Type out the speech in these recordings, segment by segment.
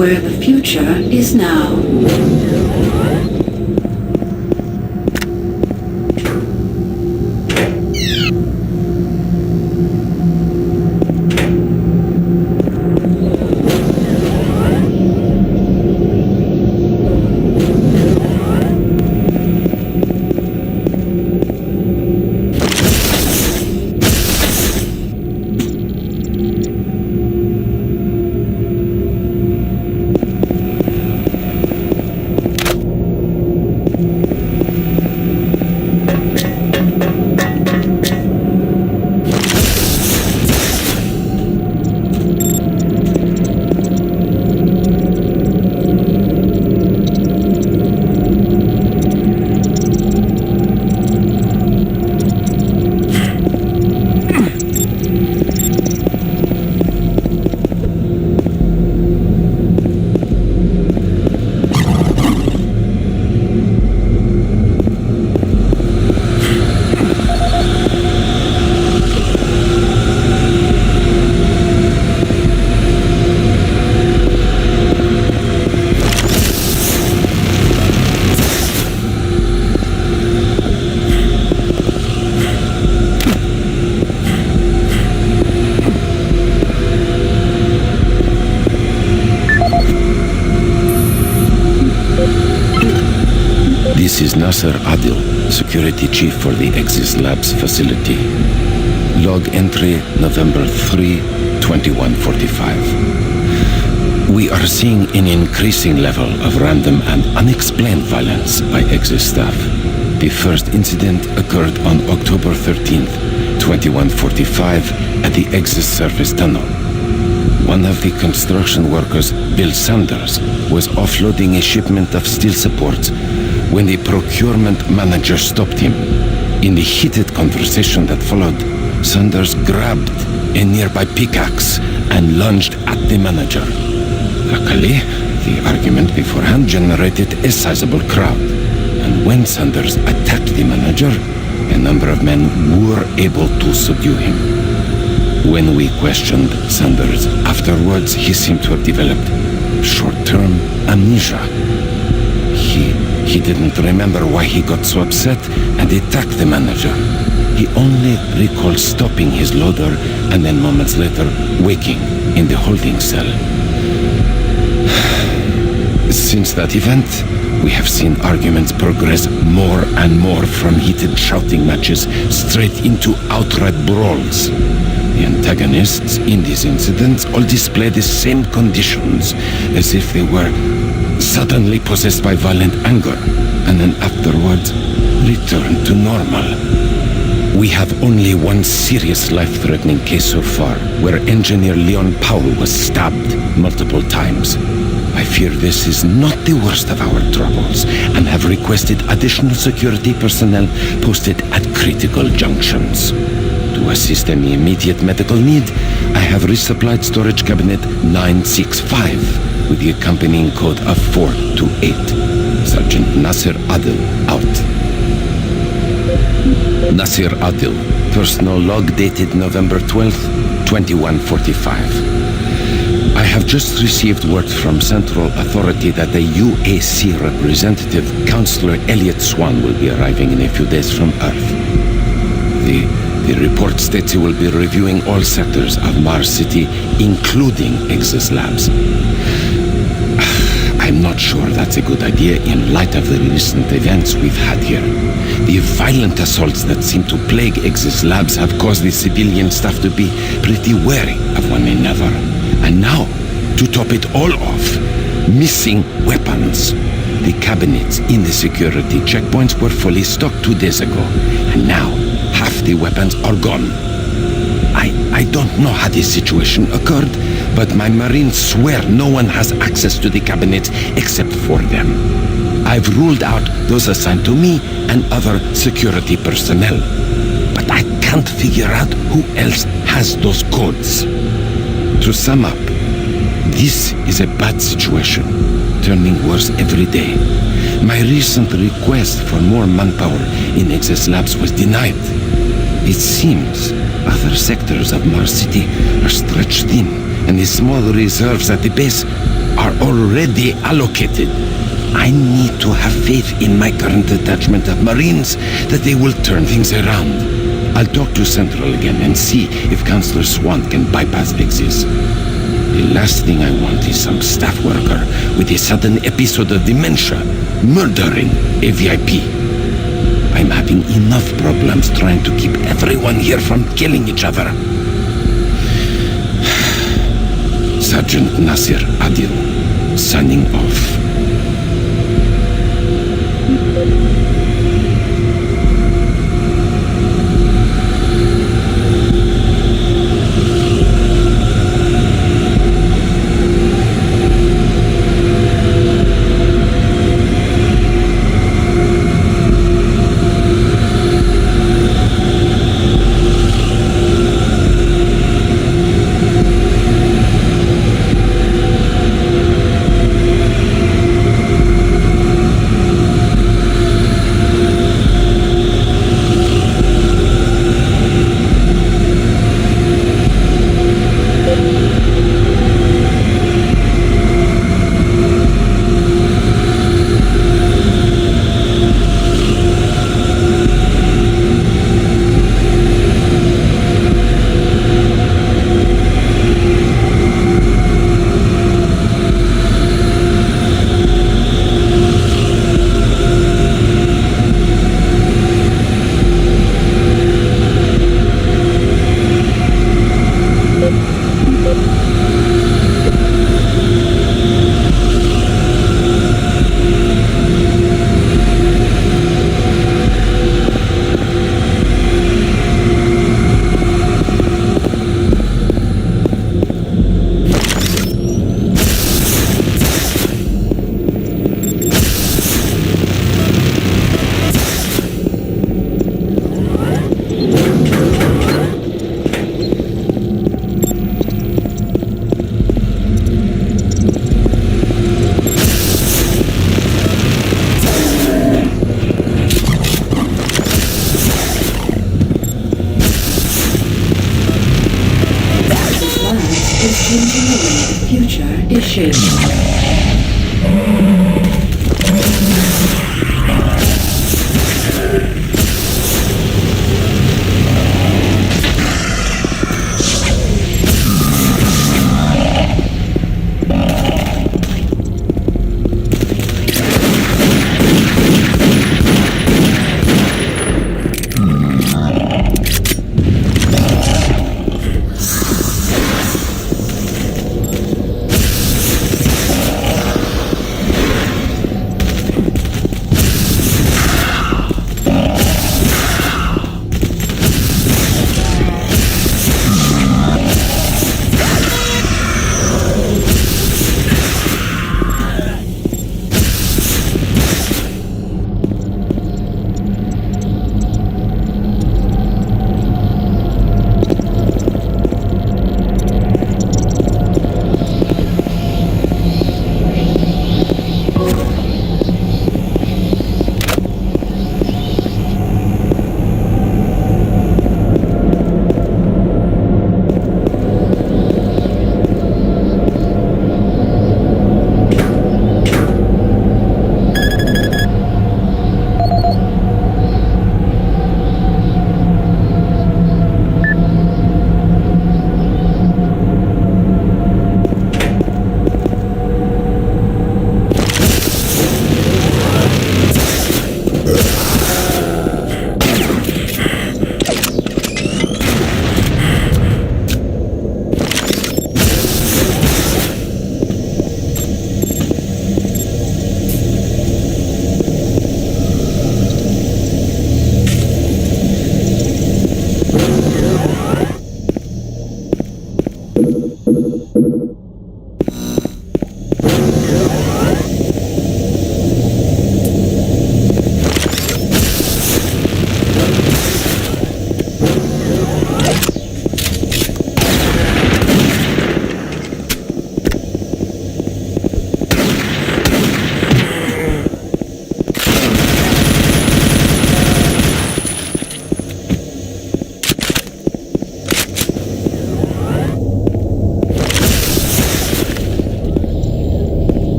where the future is now. This is Nasir Adil, Security Chief for the Exis Labs facility. Log entry November 3, 2145. We are seeing an increasing level of random and unexplained violence by Exis staff. The first incident occurred on October 13th, 2145 at the Exis Surface tunnel. One of the construction workers, Bill Sanders, was offloading a shipment of steel supports when the procurement manager stopped him. In the heated conversation that followed, Sanders grabbed a nearby pickaxe and lunged at the manager. Luckily, the argument beforehand generated a sizable crowd, and when Sanders attacked the manager, a number of men were able to subdue him. When we questioned Sanders afterwards, he seemed to have developed short-term amnesia. He didn't remember why he got so upset and attacked the manager. He only recalled stopping his loader and then moments later waking in the holding cell. Since that event, we have seen arguments progress more and more from heated shouting matches straight into outright brawls. The antagonists in these incidents all display the same conditions, as if they were suddenly possessed by violent anger, and then afterwards return to normal. We have only one serious life-threatening case so far, where engineer Leon Powell was stabbed multiple times. I fear this is not the worst of our troubles, and have requested additional security personnel posted at critical junctions. To assist any immediate medical need, I have resupplied storage cabinet 965 with the accompanying code of 428. Sergeant Nasir Adil, out. Nasir Adil, personal log dated November 12th, 2145. I have just received word from Central Authority that the UAC representative, Councillor Elliot Swan, will be arriving in a few days from Earth. The report states he will be reviewing all sectors of Mars City, including Exis Labs. I'm not sure that's a good idea in light of the recent events we've had here. The violent assaults that seem to plague Exis Labs have caused the civilian staff to be pretty wary of one another. And now, to top it all off, missing weapons. The cabinets in the security checkpoints were fully stocked 2 days ago, and now half the weapons are gone. I don't know how this situation occurred, but my Marines swear no one has access to the cabinets except for them. I've ruled out those assigned to me and other security personnel, but I can't figure out who else has those codes. To sum up, this is a bad situation, turning worse every day. My recent request for more manpower in Exis Labs was denied. It seems other sectors of Mars City are stretched thin, and the small reserves at the base are already allocated. I need to have faith in my current detachment of Marines that they will turn things around. I'll talk to Central again and see if Councillor Swan can bypass Exis. The last thing I want is some staff worker with a sudden episode of dementia murdering a VIP. I'm having enough problems trying to keep everyone here from killing each other. Sergeant Nasir Adil, signing off. Engineering future issues.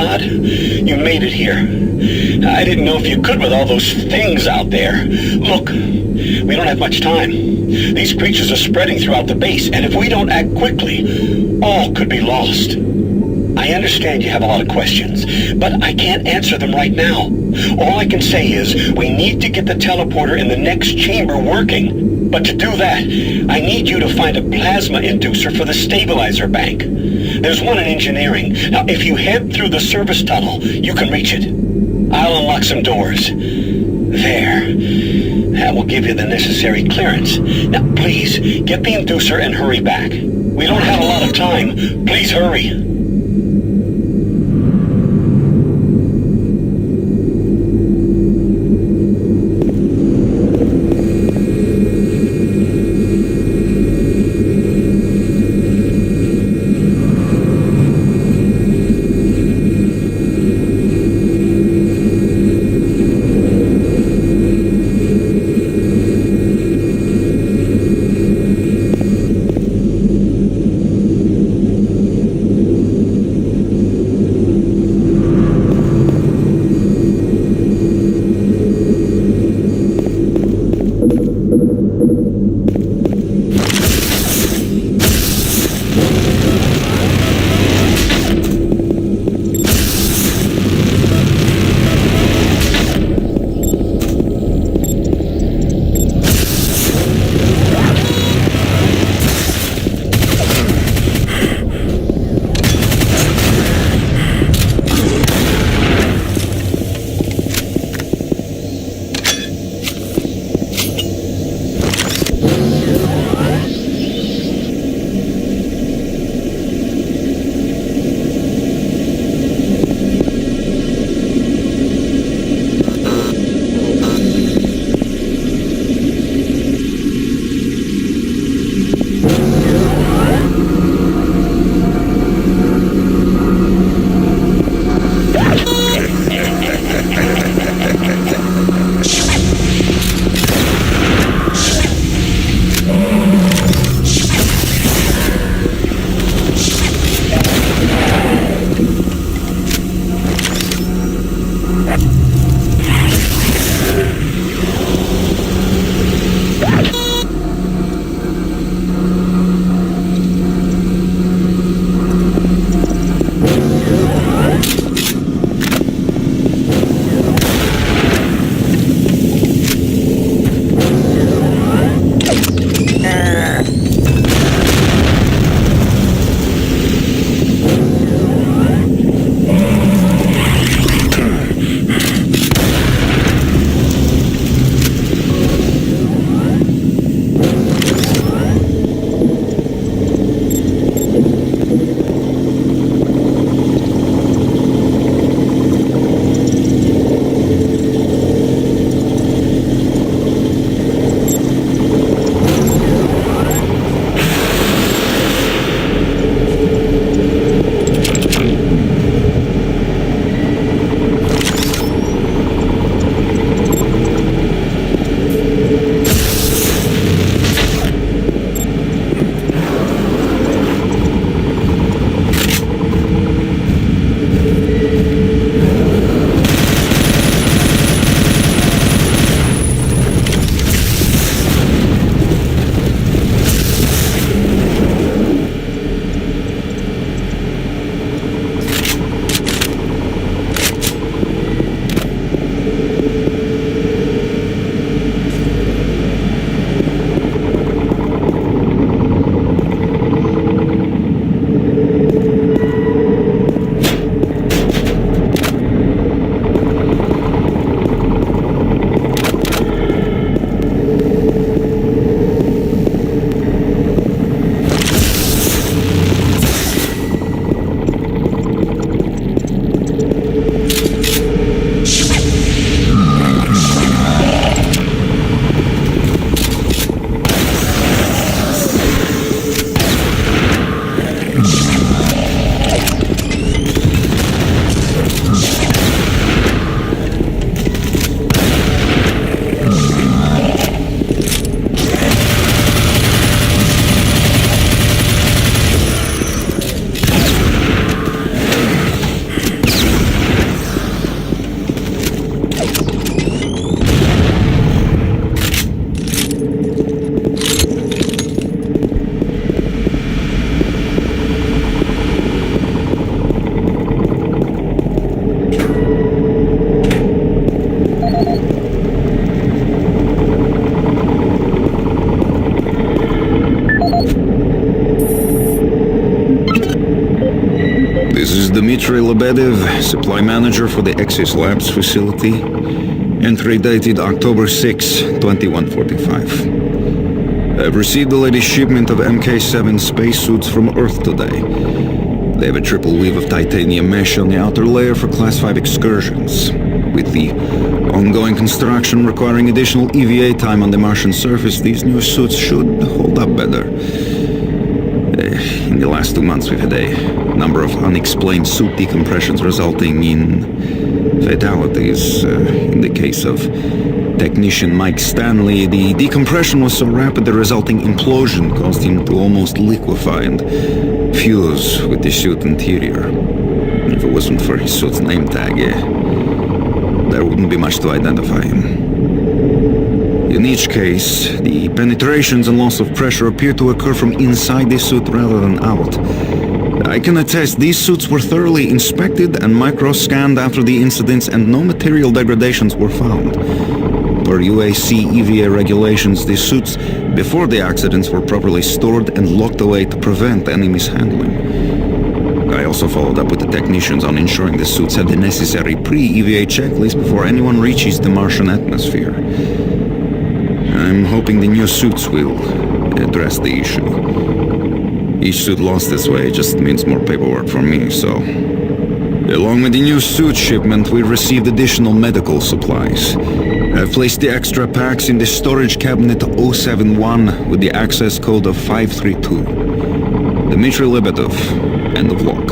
God, you made it here. I didn't know if you could with all those things out there. Look, we don't have much time. These creatures are spreading throughout the base, and if we don't act quickly, all could be lost. I understand you have a lot of questions, but I can't answer them right now. All I can say is we need to get the teleporter in the next chamber working. But to do that, I need you to find a plasma inducer for the stabilizer bank. There's one in engineering. Now, if you head through the service tunnel, you can reach it. I'll unlock some doors. There. That will give you the necessary clearance. Now, please, get the inducer and hurry back. We don't have a lot of time. Please hurry. Dmitry Lebedev, supply manager for the Exis Labs facility. Entry dated October 6, 2145. I've received the latest shipment of MK7 spacesuits from Earth today. They have a triple weave of titanium mesh on the outer layer for Class 5 excursions. With the ongoing construction requiring additional EVA time on the Martian surface, these new suits should hold up better. In the last 2 months, we've had a number of unexplained suit decompressions resulting in fatalities. In the case of technician Mike Stanley, the decompression was so rapid the resulting implosion caused him to almost liquefy and fuse with the suit interior. If it wasn't for his suit's name tag, there wouldn't be much to identify him. In each case, the penetrations and loss of pressure appear to occur from inside the suit rather than out. I can attest these suits were thoroughly inspected and micro-scanned after the incidents, and no material degradations were found. Per UAC EVA regulations, the suits before the accidents were properly stored and locked away to prevent any mishandling. I also followed up with the technicians on ensuring the suits have the necessary pre-EVA checklist before anyone reaches the Martian atmosphere. I'm hoping the new suits will address the issue. Each suit lost this way just means more paperwork for me, so... Along with the new suit shipment, we received additional medical supplies. I've placed the extra packs in the storage cabinet 071 with the access code of 532. Dmitry Lebedev, end of log.